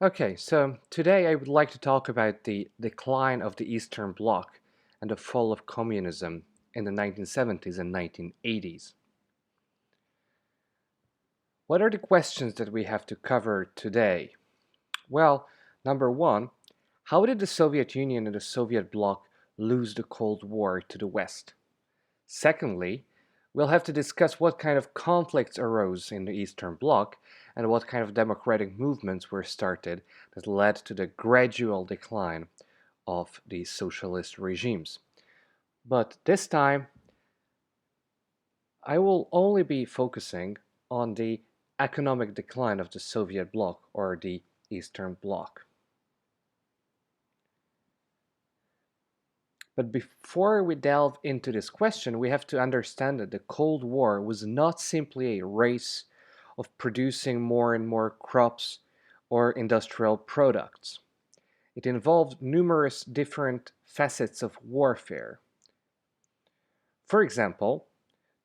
Okay, so today I would like to talk about the decline of the Eastern Bloc and the fall of communism in the 1970s and 1980s. What are the questions that we have to cover today? Well, number one, how did the Soviet Union and the Soviet Bloc lose the Cold War to the West? Secondly, we'll have to discuss what kind of conflicts arose in the Eastern Bloc and what kind of democratic movements were started that led to the gradual decline of these socialist regimes. But this time, I will only be focusing on the economic decline of the Soviet Bloc or the Eastern Bloc. But before we delve into this question, we have to understand that the Cold War was not simply a race of producing more and more crops or industrial products. It involved numerous different facets of warfare. For example,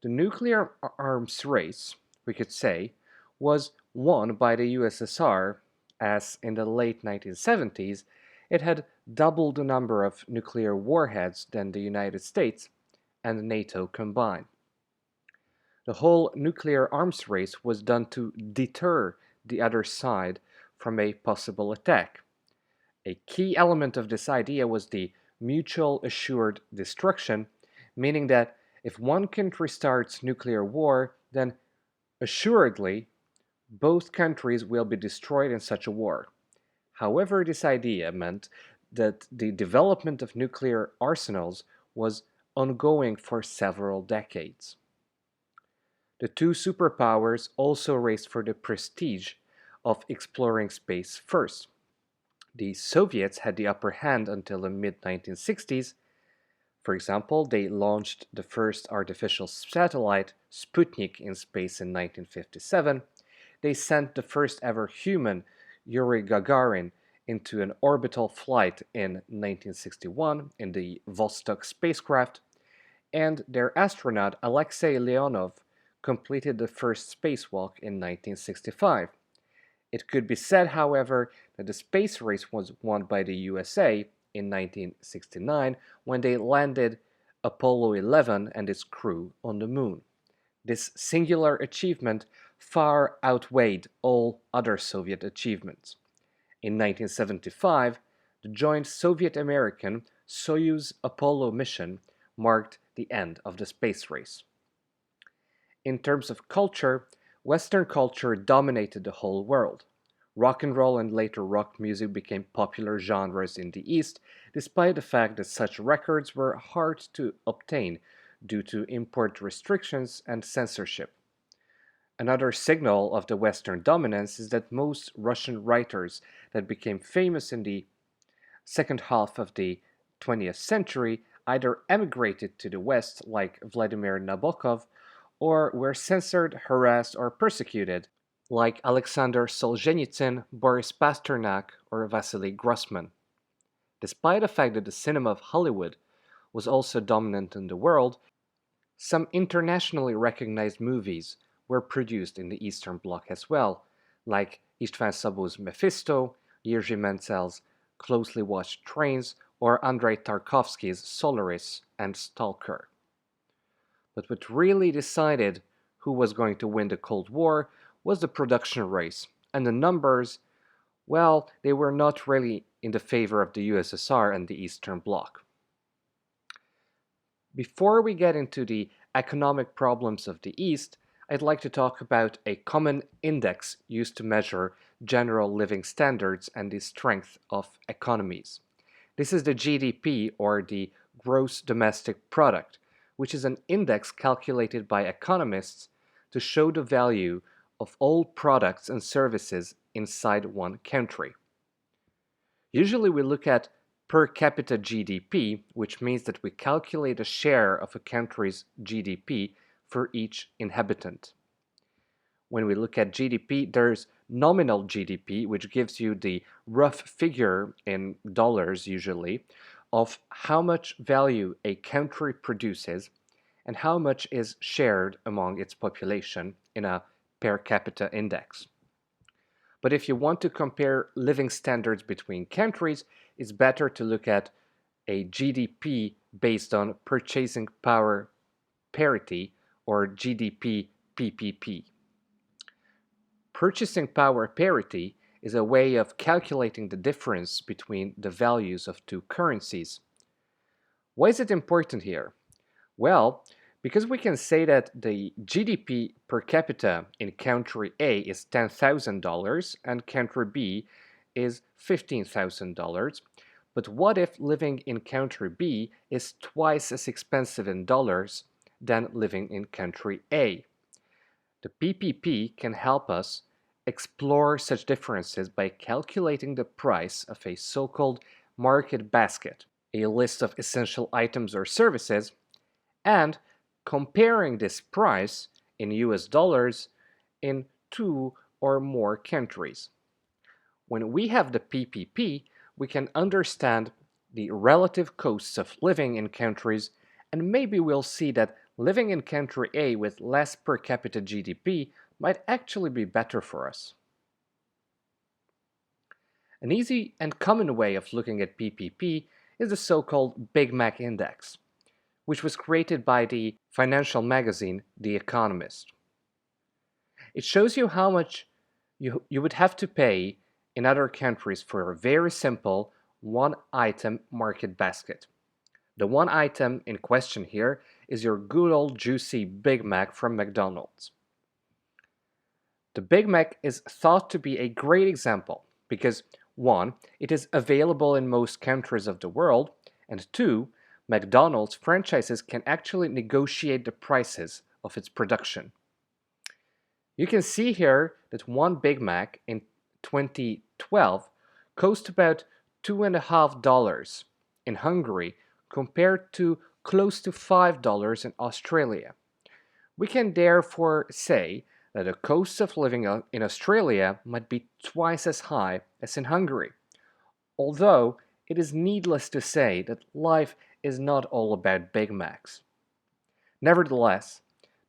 the nuclear arms race, we could say, was won by the USSR, as in the late 1970s it had double the number of nuclear warheads than the United States and NATO combined. The whole nuclear arms race was done to deter the other side from a possible attack. A key element of this idea was the mutual assured destruction, meaning that if one country starts nuclear war, then assuredly both countries will be destroyed in such a war. However, this idea meant that the development of nuclear arsenals was ongoing for several decades. The two superpowers also raced for the prestige of exploring space first. The Soviets had the upper hand until the mid 1960s. For example, they launched the first artificial satellite, Sputnik, in space in 1957. They sent the first ever human, Yuri Gagarin, into an orbital flight in 1961 in the Vostok spacecraft, and their astronaut Alexei Leonov completed the first spacewalk in 1965. It could be said, however, that the space race was won by the USA in 1969 when they landed Apollo 11 and its crew on the moon. This singular achievement far outweighed all other Soviet achievements. In 1975, the joint Soviet-American Soyuz Apollo mission marked the end of the space race. In terms of culture, Western culture dominated the whole world. Rock and roll and later rock music became popular genres in the East, despite the fact that such records were hard to obtain due to import restrictions and censorship. Another signal of the Western dominance is that most Russian writers that became famous in the second half of the 20th century either emigrated to the West, like Vladimir Nabokov, or were censored, harassed, or persecuted, like Alexander Solzhenitsyn, Boris Pasternak, or Vasily Grossman. Despite the fact that the cinema of Hollywood was also dominant in the world, some internationally recognized movies were produced in the Eastern Bloc as well, like István Szabó's Mephisto, Jerzy Menzel's Closely Watched Trains, or Andrei Tarkovsky's Solaris and Stalker. But what really decided who was going to win the Cold War was the production race, and the numbers, well, they were not really in the favor of the USSR and the Eastern Bloc. Before we get into the economic problems of the East, I'd like to talk about a common index used to measure general living standards and the strength of economies. This is the GDP, or the Gross Domestic Product, which is an index calculated by economists to show the value of all products and services inside one country. Usually we look at per capita GDP, which means that we calculate a share of a country's GDP for each inhabitant. When we look at GDP, there's nominal GDP, which gives you the rough figure in dollars usually of how much value a country produces and how much is shared among its population in a per capita index. But if you want to compare living standards between countries, it's better to look at a GDP based on purchasing power parity, or GDP PPP. Purchasing power parity is a way of calculating the difference between the values of two currencies. Why is it important here? Well, because we can say that the GDP per capita in country A is $10,000 and country B is $15,000. But what if living in country B is twice as expensive in dollars than living in country A? The PPP can help us explore such differences by calculating the price of a so-called market basket, a list of essential items or services, and comparing this price in US dollars in two or more countries. When we have the PPP, we can understand the relative costs of living in countries, and maybe we'll see that living in country A with less per capita GDP might actually be better for us. An easy and common way of looking at PPP is the so-called Big Mac Index, which was created by the financial magazine The Economist. It shows you how much you would have to pay in other countries for a very simple one-item market basket. The one item in question here is your good old juicy Big Mac from McDonald's. The Big Mac is thought to be a great example because 1. It is available in most countries of the world, and 2. McDonald's franchises can actually negotiate the prices of its production. You can see here that one Big Mac in 2012 cost about $2.50 in Hungary compared to close to $5 in Australia. We can therefore say that the cost of living in Australia might be twice as high as in Hungary, although it is needless to say that life is not all about Big Macs. Nevertheless,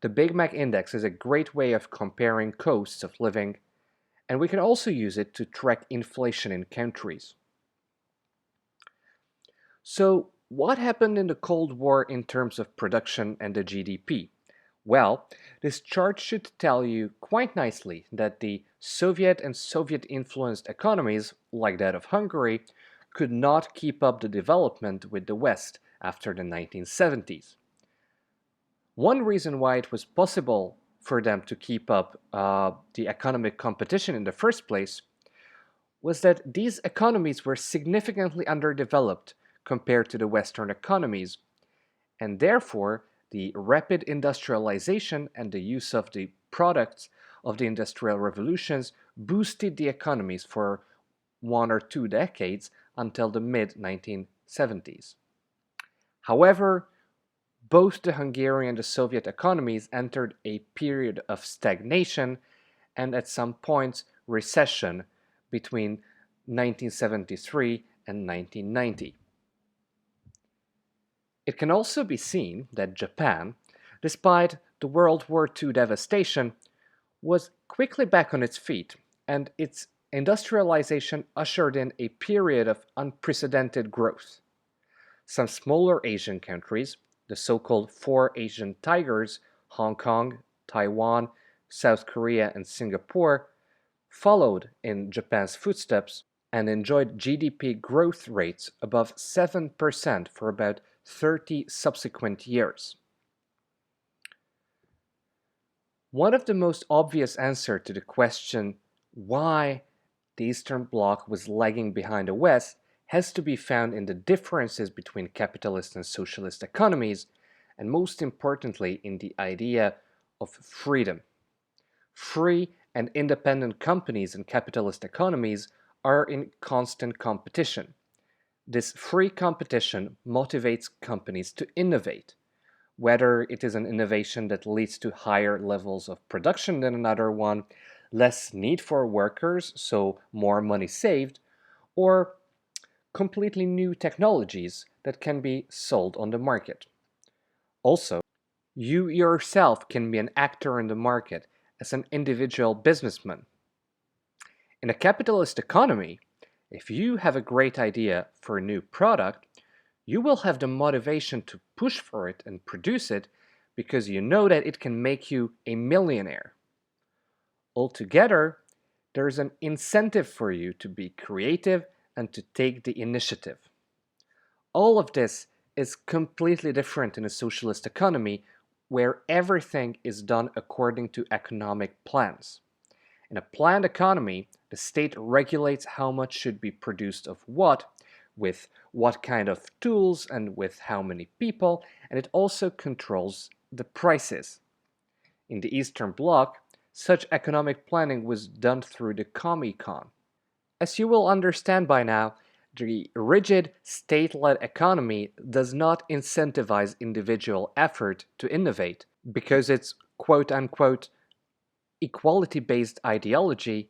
the Big Mac Index is a great way of comparing costs of living, and we can also use it to track inflation in countries. So, what happened in the Cold War in terms of production and the GDP? Well, this chart should tell you quite nicely that the Soviet and Soviet-influenced economies, like that of Hungary, could not keep up the development with the West after the 1970s. One reason why it was possible for them to keep up the economic competition in the first place was that these economies were significantly underdeveloped compared to the Western economies, and therefore the rapid industrialization and the use of the products of the industrial revolutions boosted the economies for 1 or 2 decades until the mid-1970s. However, both the Hungarian and the Soviet economies entered a period of stagnation and at some points recession between 1973 and 1990. It can also be seen that Japan, despite the World War II devastation, was quickly back on its feet, and its industrialization ushered in a period of unprecedented growth. Some smaller Asian countries, the so-called Four Asian Tigers, Hong Kong, Taiwan, South Korea, and Singapore, followed in Japan's footsteps and enjoyed GDP growth rates above 7% for about 30 subsequent years. One of the most obvious answers to the question why the Eastern Bloc was lagging behind the West has to be found in the differences between capitalist and socialist economies, and most importantly in the idea of freedom. Free and independent companies in capitalist economies are in constant competition. This free competition motivates companies to innovate, whether it is an innovation that leads to higher levels of production than another one, less need for workers, so more money saved, or completely new technologies that can be sold on the market. Also, you yourself can be an actor in the market as an individual businessman. In a capitalist economy, if you have a great idea for a new product, you will have the motivation to push for it and produce it because you know that it can make you a millionaire. Altogether, there's an incentive for you to be creative and to take the initiative. All of this is completely different in a socialist economy where everything is done according to economic plans. In a planned economy, the state regulates how much should be produced of what, with what kind of tools and with how many people, and it also controls the prices. In the Eastern Bloc, such economic planning was done through the Commecon. As you will understand by now, the rigid state-led economy does not incentivize individual effort to innovate because its quote-unquote equality-based ideology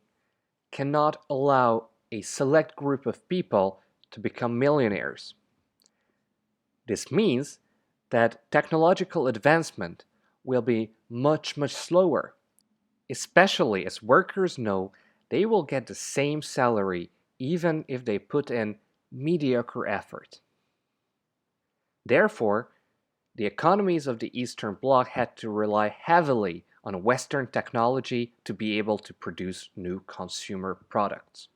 cannot allow a select group of people to become millionaires. This means that technological advancement will be much slower, especially as workers know they will get the same salary even if they put in mediocre effort. Therefore, the economies of the Eastern Bloc had to rely heavily on Western technology to be able to produce new consumer products.